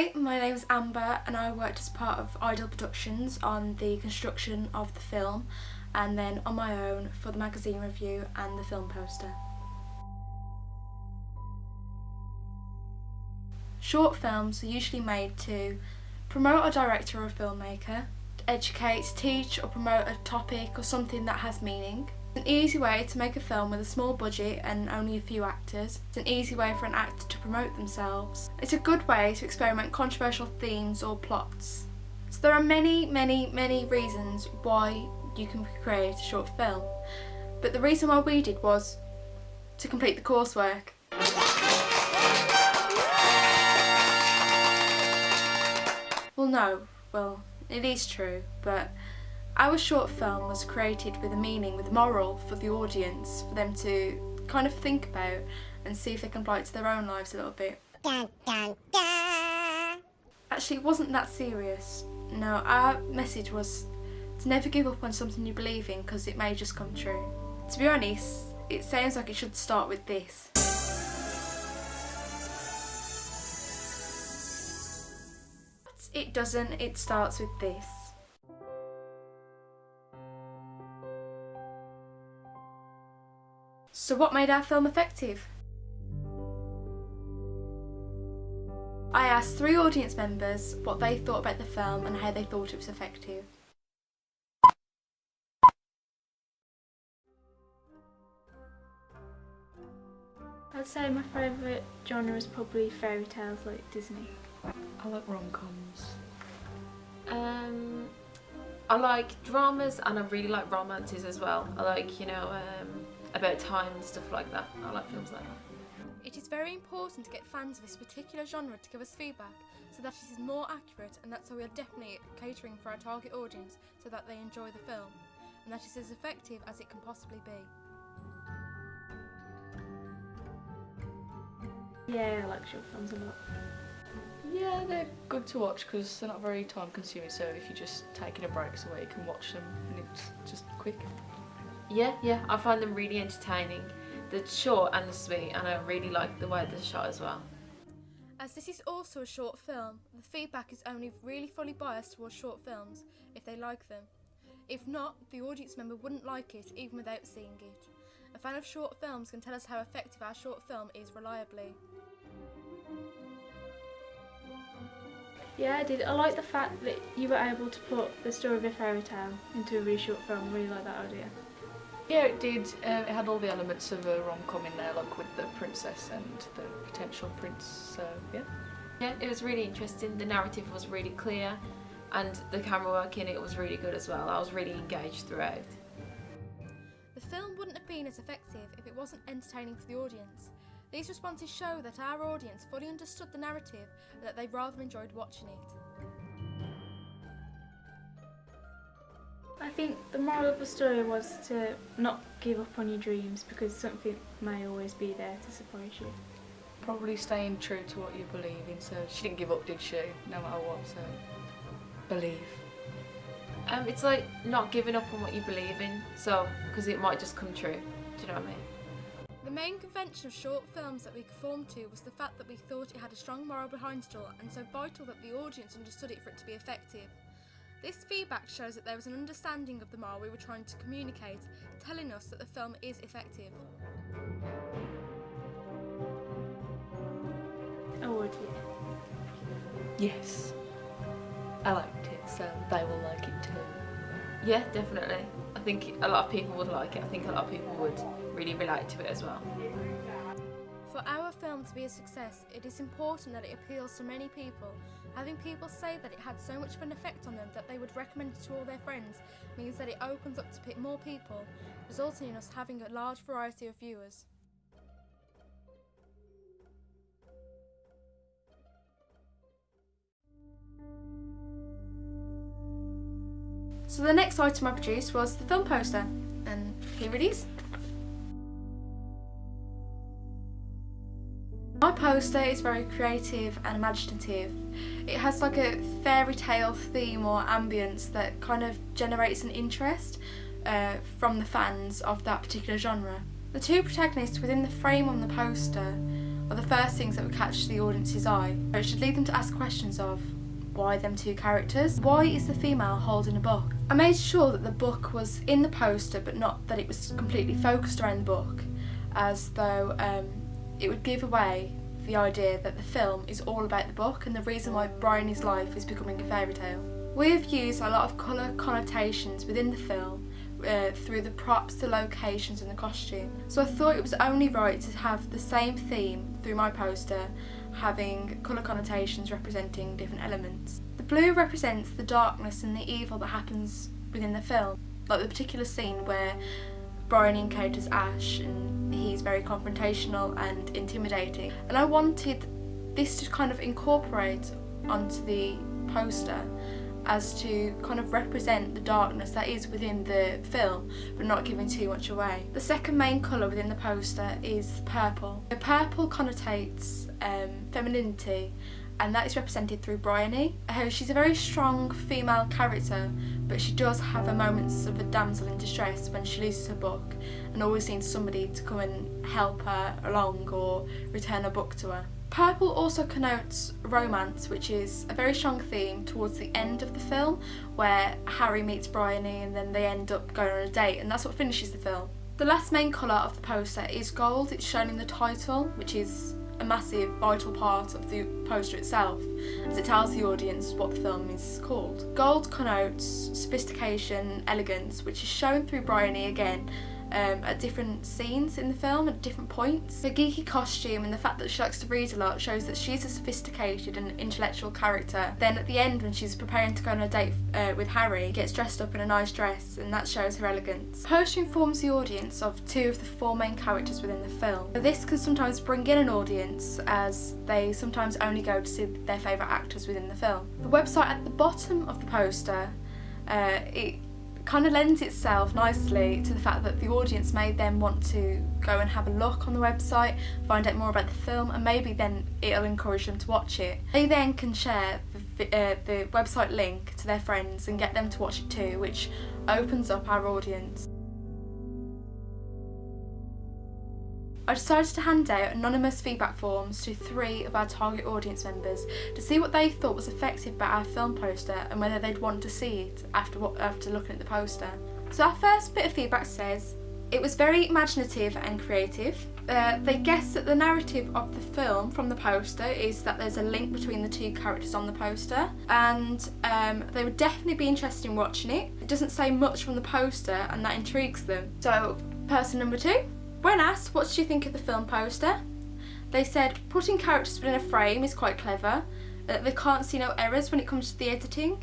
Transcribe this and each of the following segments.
Hi, my name is Amber and I worked as part of Ideal Productions on the construction of the film and then on my own for the magazine review and the film poster. Short films are usually made to promote a director or a filmmaker, to educate, teach or promote a topic or something that has meaning. It's an easy way to make a film with a small budget and only a few actors. It's an easy way for an actor to promote themselves. It's a good way to experiment controversial themes or plots. So there are many reasons why you can create a short film. But the reason why we did was to complete the coursework. Well, it is true, but our short film was created with a meaning, with a moral for the audience, for them to kind of think about and see if they can apply it to their own lives a little bit. Dun, dun, dun. Actually, it wasn't that serious. No, our message was to never give up on something you believe in because it may just come true. To be honest, it sounds like it should start with this. But it doesn't, it starts with this. So what made our film effective? I asked 3 audience members what they thought about the film and how they thought it was effective. I'd say my favourite genre is probably fairy tales like Disney. I like rom-coms. I like dramas and I really like romances as well. I like, about time and stuff like that. I like films like that. It is very important to get fans of this particular genre to give us feedback so that it is more accurate, and that's why we are definitely catering for our target audience so that they enjoy the film and that it is as effective as it can possibly be. Yeah, I like short films a lot. Yeah, they're good to watch because they're not very time consuming, so if you're just taking a break somewhere you can watch them and it's just quick. Yeah, I find them really entertaining. They're short and they're sweet, and I really like the way they're shot as well. As this is also a short film, the feedback is only really fully biased towards short films if they like them. If not, the audience member wouldn't like it even without seeing it. A fan of short films can tell us how effective our short film is reliably. Yeah, I did. I like the fact that you were able to put the story of a fairy tale into a really short film. I really like that idea. Yeah, it did. It had all the elements of a rom-com in there, like with the princess and the potential prince, so yeah. Yeah, it was really interesting. The narrative was really clear and the camera work in it was really good as well. I was really engaged throughout. The film wouldn't have been as effective if it wasn't entertaining for the audience. These responses show that our audience fully understood the narrative and that they rather enjoyed watching it. I think the moral of the story was to not give up on your dreams because something may always be there to surprise you. Probably staying true to what you believe in, so she didn't give up, did she? No matter what, so believe. It's like not giving up on what you believe in, so because it might just come true. Do you know what I mean? The main convention of short films that we conformed to was the fact that we thought it had a strong moral behind it all and so vital that the audience understood it for it to be effective. This feedback shows that there was an understanding of the moral we were trying to communicate, telling us that the film is effective. I would, yeah. Yes. I liked it, so they will like it too. Yeah, definitely. I think a lot of people would like it. I think a lot of people would really relate to it as well. For our film to be a success, it is important that it appeals to many people. Having people say that it had so much of an effect on them that they would recommend it to all their friends means that it opens up to more people, resulting in us having a large variety of viewers. So the next item I produced was the film poster, and here it is. My poster is very creative and imaginative. It has like a fairy tale theme or ambience that kind of generates an interest from the fans of that particular genre. The 2 protagonists within the frame on the poster are the first things that would catch the audience's eye. It should lead them to ask questions of, why them two characters? Why is the female holding a book? I made sure that the book was in the poster, but not that it was completely focused around the book, as though it would give away the idea that the film is all about the book and the reason why Bryony's life is becoming a fairy tale. We have used a lot of colour connotations within the film through the props, the locations and the costume. So I thought it was only right to have the same theme through my poster, having colour connotations representing different elements. The blue represents the darkness and the evil that happens within the film, like the particular scene where Bryony encounters Ash and he's very confrontational and intimidating. And I wanted this to kind of incorporate onto the poster as to kind of represent the darkness that is within the film, but not giving too much away. The second main colour within the poster is purple. The purple connotates femininity, and that is represented through Bryony. She's a very strong female character, but she does have her moments of a damsel in distress when she loses her book and always needs somebody to come and help her along or return her book to her. Purple also connotes romance, which is a very strong theme towards the end of the film, where Harry meets Bryony and then they end up going on a date, and that's what finishes the film. The last main colour of the poster is gold. It's shown in the title, which is a massive, vital part of the poster itself, as it tells the audience what the film is called. Gold connotes sophistication, elegance, which is shown through Bryony again, at different scenes in the film, at different points. Her geeky costume and the fact that she likes to read a lot shows that she's a sophisticated and intellectual character. Then at the end, when she's preparing to go on a date with Harry, gets dressed up in a nice dress, and that shows her elegance. The poster informs the audience of two of the four main characters within the film. This can sometimes bring in an audience, as they sometimes only go to see their favourite actors within the film. The website at the bottom of the poster, it kind of lends itself nicely to the fact that the audience may then want to go and have a look on the website, find out more about the film, and maybe then it'll encourage them to watch it. They then can share the website link to their friends and get them to watch it too, which opens up our audience. I decided to hand out anonymous feedback forms to 3 of our target audience members to see what they thought was effective about our film poster and whether they'd want to see it after looking at the poster. So our first bit of feedback says, it was very imaginative and creative. They guessed that the narrative of the film from the poster is that there's a link between the 2 characters on the poster, and they would definitely be interested in watching it. It doesn't say much from the poster and that intrigues them. So person number 2. When asked what do you think of the film poster, they said putting characters within a frame is quite clever. They can't see no errors when it comes to the editing.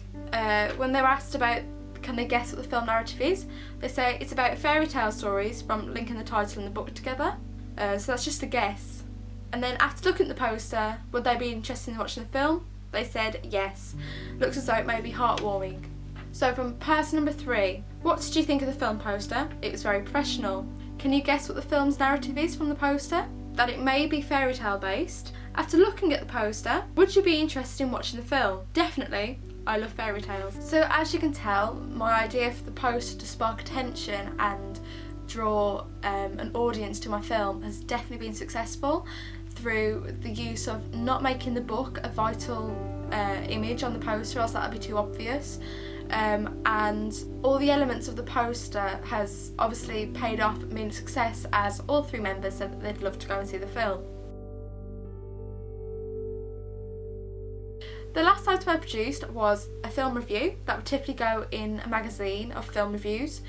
When they were asked about can they guess what the film narrative is, they say it's about fairy tale stories from linking the title and the book together. So that's just a guess. And then after looking at the poster, would they be interested in watching the film? They said yes. Looks as though it may be heartwarming. So from person number 3, what did you think of the film poster? It was very professional. Can you guess what the film's narrative is from the poster? That it may be fairy tale based. After looking at the poster, would you be interested in watching the film? Definitely. I love fairy tales. So as you can tell, my idea for the poster to spark attention and draw an audience to my film has definitely been successful through the use of not making the book a vital image on the poster, else that would be too obvious. And all the elements of the poster has obviously paid off, meaning success, as all 3 members said that they'd love to go and see the film. The last item I produced was a film review that would typically go in a magazine of film reviews,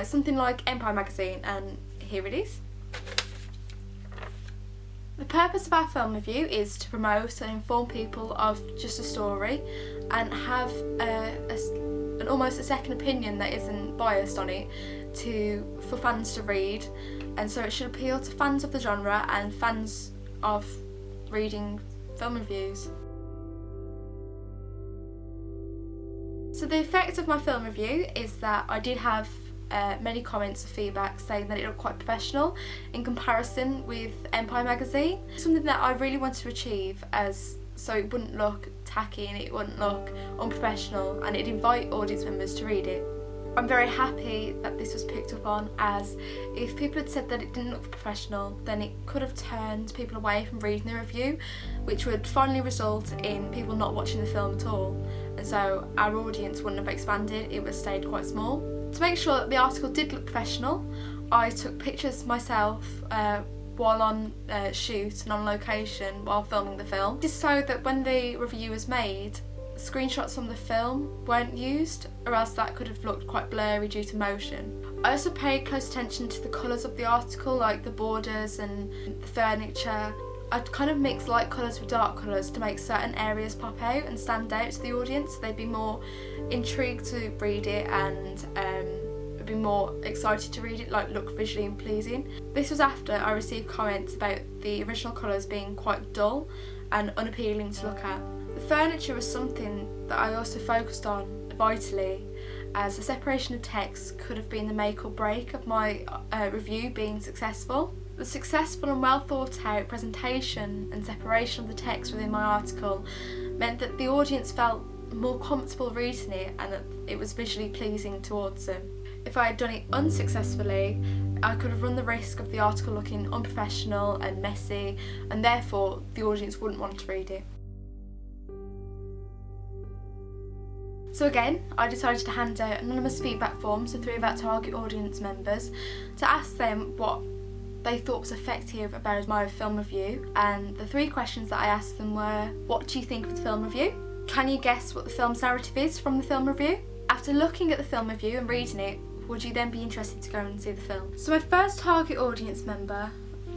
something like Empire magazine, and here it is. The purpose of our film review is to promote and inform people of just a story and have almost a second opinion that isn't biased on it for fans to read, and so it should appeal to fans of the genre and fans of reading film reviews. So the effect of my film review is that I did have many comments of feedback saying that it looked quite professional in comparison with Empire magazine. Something that I really wanted to achieve, so it wouldn't look tacky and it wouldn't look unprofessional, and it'd invite audience members to read it. I'm very happy that this was picked up on, as if people had said that it didn't look professional, then it could have turned people away from reading the review, which would finally result in people not watching the film at all, and so our audience wouldn't have expanded, it would have stayed quite small. To make sure that the article did look professional, I took pictures myself while on shoot and on location while filming the film, just so that when the review was made, screenshots from the film weren't used, or else that could have looked quite blurry due to motion. I also paid close attention to the colours of the article, like the borders and the furniture. I'd kind of mix light colours with dark colours to make certain areas pop out and stand out to the audience. They'd be more intrigued to read it and be more excited to read it, like look visually and pleasing. This was after I received comments about the original colours being quite dull and unappealing to look at. The furniture was something that I also focused on vitally, as the separation of text could have been the make or break of my review being successful. The successful and well thought out presentation and separation of the text within my article meant that the audience felt more comfortable reading it and that it was visually pleasing towards them. If I had done it unsuccessfully, I could have run the risk of the article looking unprofessional and messy, and therefore the audience wouldn't want to read it. So again, I decided to hand out anonymous feedback forms to 3 of our target audience members to ask them what they thought was effective about my film review, and the 3 questions that I asked them were: what do you think of the film review? Can you guess what the film's narrative is from the film review? After looking at the film review and reading it, would you then be interested to go and see the film? So my first target audience member,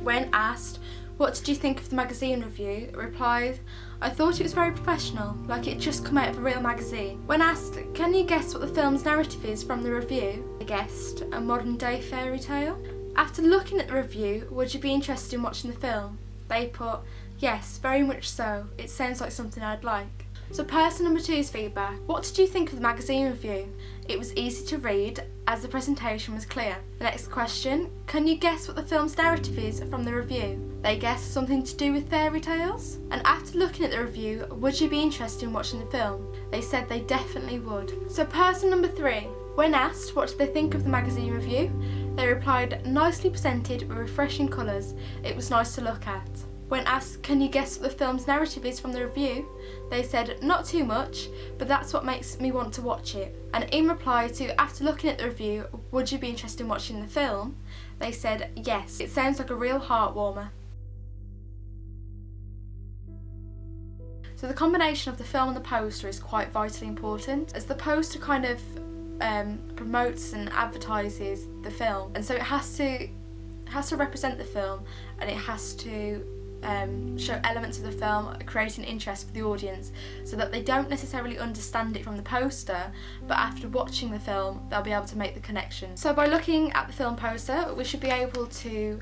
when asked, what did you think of the magazine review, replied, I thought it was very professional, like it had just come out of a real magazine. When asked, can you guess what the film's narrative is from the review, they guessed, a modern day fairy tale. After looking at the review, would you be interested in watching the film? They put, yes, very much so, it sounds like something I'd like. So person number 2's feedback, what did you think of the magazine review? It was easy to read as the presentation was clear. The next question, can you guess what the film's narrative is from the review? They guessed something to do with fairy tales. And after looking at the review, would you be interested in watching the film? They said they definitely would. So person number 3, when asked what did they think of the magazine review, they replied, nicely presented with refreshing colours, it was nice to look at. When asked, can you guess what the film's narrative is from the review? They said, not too much, but that's what makes me want to watch it. And in reply to, after looking at the review, would you be interested in watching the film? They said, yes, it sounds like a real heartwarmer. So the combination of the film and the poster is quite vitally important, as the poster kind of promotes and advertises the film, and so it has to represent the film, and it has to show elements of the film, creating interest for the audience so that they don't necessarily understand it from the poster, but after watching the film they'll be able to make the connection. So by looking at the film poster, we should be able to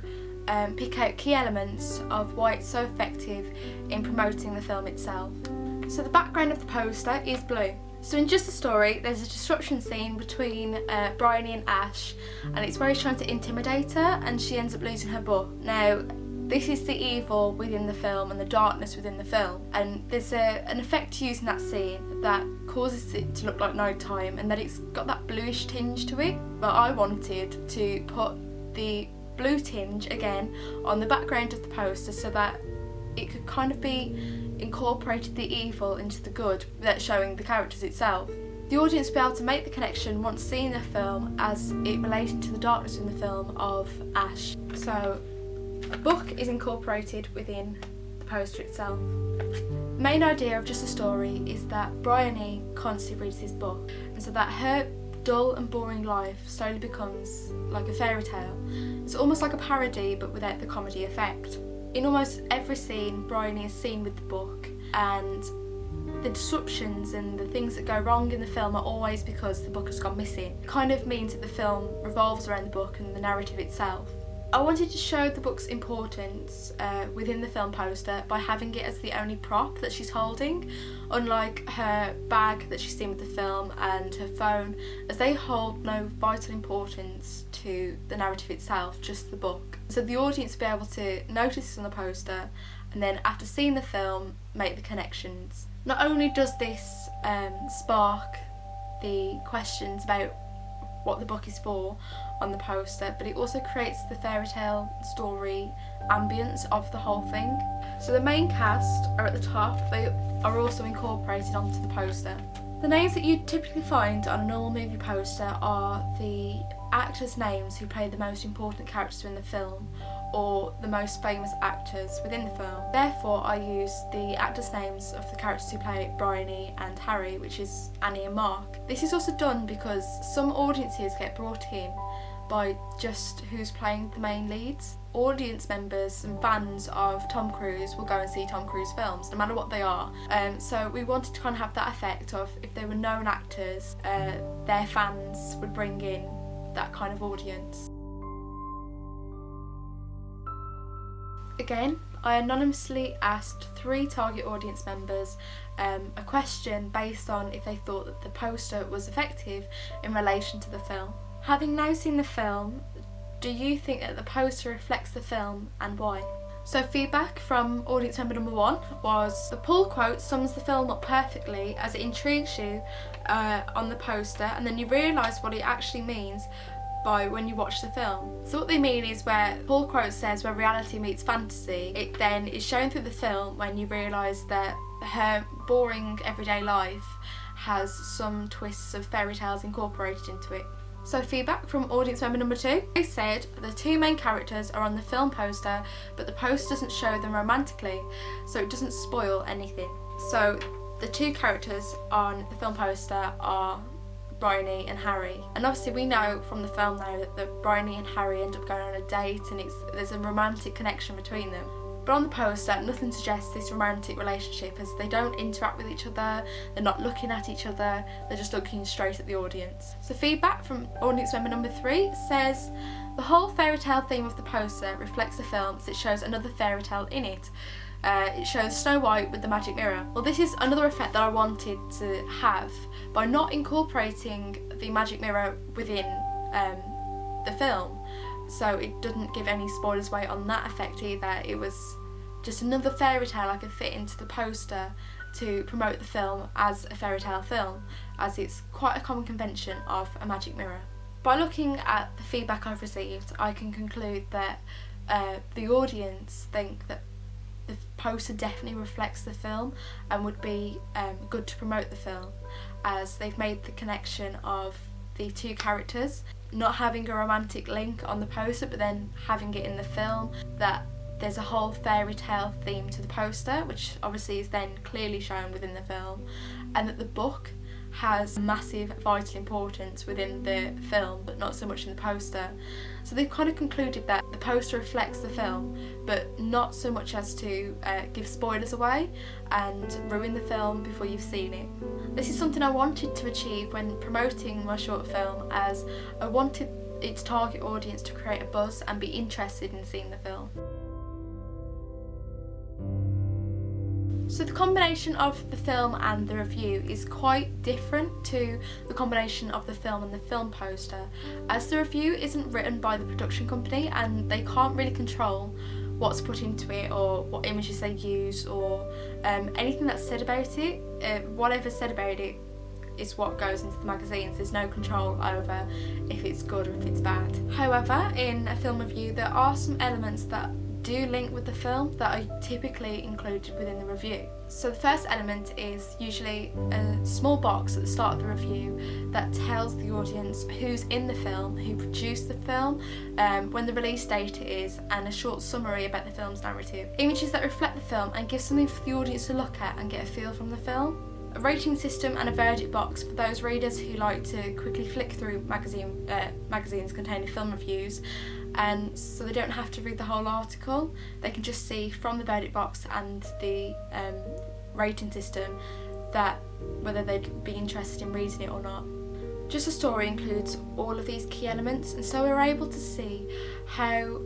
pick out key elements of why it's so effective in promoting the film itself. So the background of the poster is blue. So in Just a Story, there's a disruption scene between Bryony and Ash, and it's where he's trying to intimidate her and she ends up losing her book. Now, this is the evil within the film and the darkness within the film, and there's an effect used in that scene that causes it to look like night time and that it's got that bluish tinge to it. But I wanted to put the blue tinge again on the background of the poster so that it could kind of be incorporated the evil into the good without showing the characters itself. The audience will be able to make the connection once seeing the film as it related to the darkness in the film of Ash. So a book is incorporated within the poster itself. The main idea of Just a Story is that Bryony constantly reads this book, and so that her dull and boring life slowly becomes like a fairy tale. It's almost like a parody but without the comedy effect. In almost every scene, Bryony is seen with the book, and the disruptions and the things that go wrong in the film are always because the book has gone missing. It kind of means that the film revolves around the book and the narrative itself. I wanted to show the book's importance within the film poster by having it as the only prop that she's holding, unlike her bag that she's seen with the film and her phone, as they hold no vital importance to the narrative itself, just the book. So the audience will be able to notice this on the poster and then after seeing the film make the connections. Not only does this spark the questions about what the book is for on the poster, but it also creates the fairy tale story ambience of the whole thing. So the main cast are at the top, they are also incorporated onto the poster. The names that you typically find on a normal movie poster are the actors' names who play the most important characters in the film, or the most famous actors within the film. Therefore, I use the actors' names of the characters who play Bryony and Harry, which is Annie and Mark. This is also done because some audiences get brought in by just who's playing the main leads. Audience members and fans of Tom Cruise will go and see Tom Cruise films, no matter what they are. So we wanted to kind of have that effect of, if they were known actors, their fans would bring in that kind of audience. Again, I anonymously asked 3 target audience members a question based on if they thought that the poster was effective in relation to the film. Having now seen the film, do you think that the poster reflects the film, and why? So feedback from audience member number 1 was, the pull quote sums the film up perfectly as it intrigues you on the poster, and then you realise what it actually means by when you watch the film. So what they mean is, where pull quote says where reality meets fantasy, it then is shown through the film when you realise that her boring everyday life has some twists of fairy tales incorporated into it. So feedback from audience member number 2, they said the 2 main characters are on the film poster, but the poster doesn't show them romantically, so it doesn't spoil anything. So the 2 characters on the film poster are Bryony and Harry, and obviously we know from the film now that Bryony and Harry end up going on a date, and there's a romantic connection between them. But on the poster, nothing suggests this romantic relationship, as they don't interact with each other, they're not looking at each other, they're just looking straight at the audience. So feedback from audience member number 3 says, the whole fairy tale theme of the poster reflects the film as it shows another fairy tale in it. It shows Snow White with the magic mirror. Well, this is another effect that I wanted to have by not incorporating the magic mirror within the film. So it doesn't give any spoilers away on that effect either. It was just another fairy tale I could fit into the poster to promote the film as a fairy tale film, as it's quite a common convention of a magic mirror. By looking at the feedback I've received, I can conclude that the audience think that the poster definitely reflects the film and would be good to promote the film, as they've made the connection of the 2 characters not having a romantic link on the poster, but then having it in the film, that there's a whole fairy tale theme to the poster, which obviously is then clearly shown within the film, and that the book has massive vital importance within the film, but not so much in the poster. So they've kind of concluded that the poster reflects the film, but not so much as to give spoilers away and ruin the film before you've seen it. This is something I wanted to achieve when promoting my short film, as I wanted its target audience to create a buzz and be interested in seeing the film. So the combination of the film and the review is quite different to the combination of the film and the film poster, as the review isn't written by the production company and they can't really control what's put into it or what images they use or anything that's said about it. Whatever's said about it is what goes into the magazines. There's no control over if it's good or if it's bad. However, in a film review there are some elements that do link with the film that are typically included within the review. So the first element is usually a small box at the start of the review that tells the audience who's in the film, who produced the film, when the release date is, and a short summary about the film's narrative. Images that reflect the film and give something for the audience to look at and get a feel from the film. A rating system and a verdict box for those readers who like to quickly flick through magazines containing film reviews, and so they don't have to read the whole article. They can just see from the verdict box and the rating system that whether they'd be interested in reading it or not. Just a Story includes all of these key elements, and so we're able to see how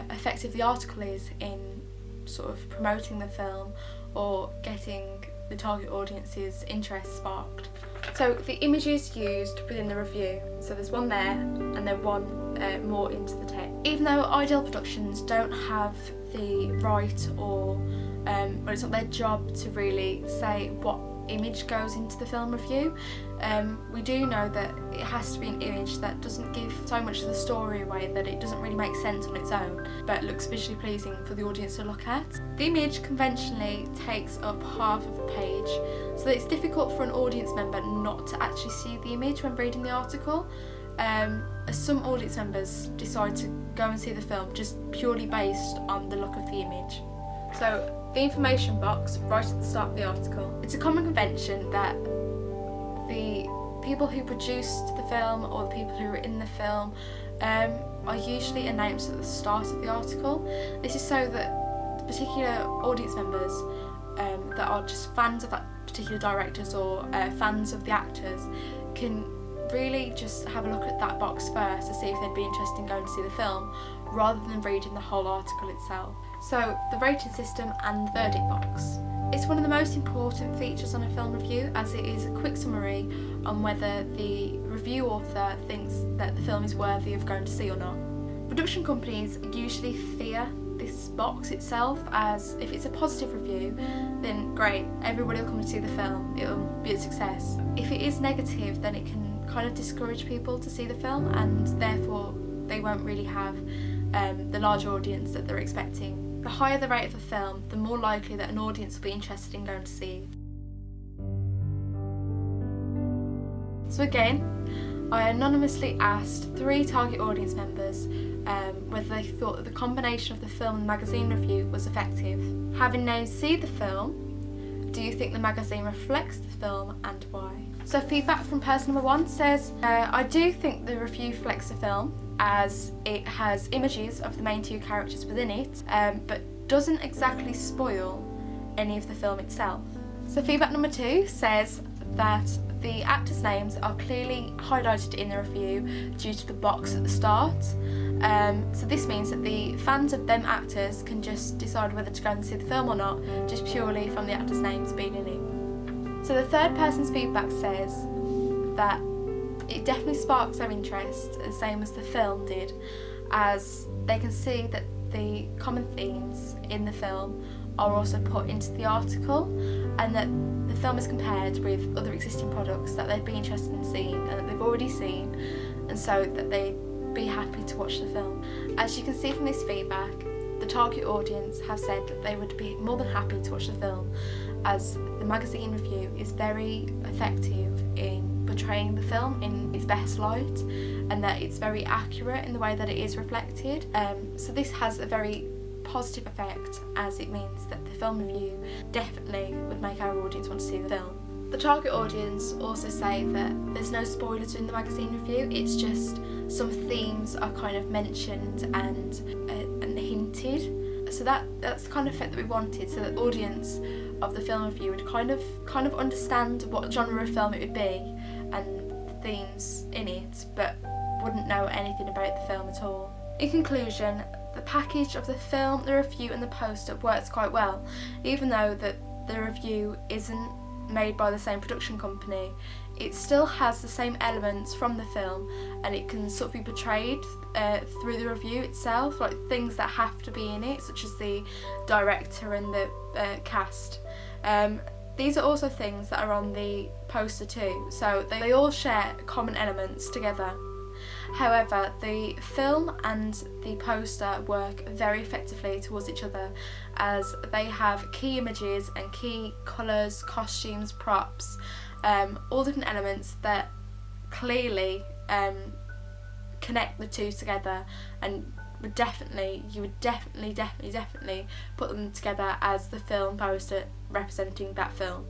effective the article is in sort of promoting the film or getting the target audience's interest sparked. So the images used within the review, so there's one there and then one more into the text. Even though Ideal Productions don't have the right or well, it's not their job to really say what image goes into the film review. We do know that it has to be an image that doesn't give so much of the story away that it doesn't really make sense on its own, but looks visually pleasing for the audience to look at. The image conventionally takes up half of the page, so that it's difficult for an audience member not to actually see the image when reading the article. As some audience members decide to go and see the film just purely based on the look of the image. So, the information box right at the start of the article. It's a common convention that the people who produced the film or the people who were in the film are usually announced at the start of the article. This is so that particular audience members that are just fans of that particular directors or fans of the actors can really just have a look at that box first to see if they'd be interested in going to see the film rather than reading the whole article itself. So, the rating system and the verdict box. It's one of the most important features on a film review, as it is a quick summary on whether the review author thinks that the film is worthy of going to see or not. Production companies usually fear this box itself, as if it's a positive review, then great, everybody will come to see the film, it'll be a success. If it is negative, then it can kind of discourage people to see the film, and therefore they won't really have the large audience that they're expecting. The higher the rate of a film, the more likely that an audience will be interested in going to see it. So again, I anonymously asked 3 target audience members whether they thought that the combination of the film and magazine review was effective. Having now seen the film, do you think the magazine reflects the film, and why? So feedback from person number 1 says, I do think the review reflects the film, as it has images of the main 2 characters within it, but doesn't exactly spoil any of the film itself. So feedback number 2 says that the actors' names are clearly highlighted in the review due to the box at the start. So this means that the fans of them actors can just decide whether to go and see the film or not, just purely from the actors' names being in it. So the third person's feedback says that it definitely sparks their interest, the same as the film did, as they can see that the common themes in the film are also put into the article, and that the film is compared with other existing products that they'd be interested in seeing and that they've already seen, and so that they'd be happy to watch the film. As you can see from this feedback, the target audience have said that they would be more than happy to watch the film, as the magazine review is very effective in portraying the film in its best light, and that it's very accurate in the way that it is reflected. So this has a very positive effect, as it means that the film review definitely would make our audience want to see the film. The target audience also say that there's no spoilers in the magazine review, it's just some themes are kind of mentioned and hinted. So that's the kind of effect that we wanted, so that the audience of the film review would kind of understand what genre of film it would be and the themes in it, but wouldn't know anything about the film at all. In conclusion, the package of the film, the review and the poster works quite well. Even though that the review isn't made by the same production company, it still has the same elements from the film, and it can sort of be portrayed through the review itself, like things that have to be in it, such as the director and the cast. These are also things that are on the poster too, so they all share common elements together. However, the film and the poster work very effectively towards each other, as they have key images and key colours, costumes, props, all different elements that clearly connect the two together, and you would definitely put them together as the film poster representing that film.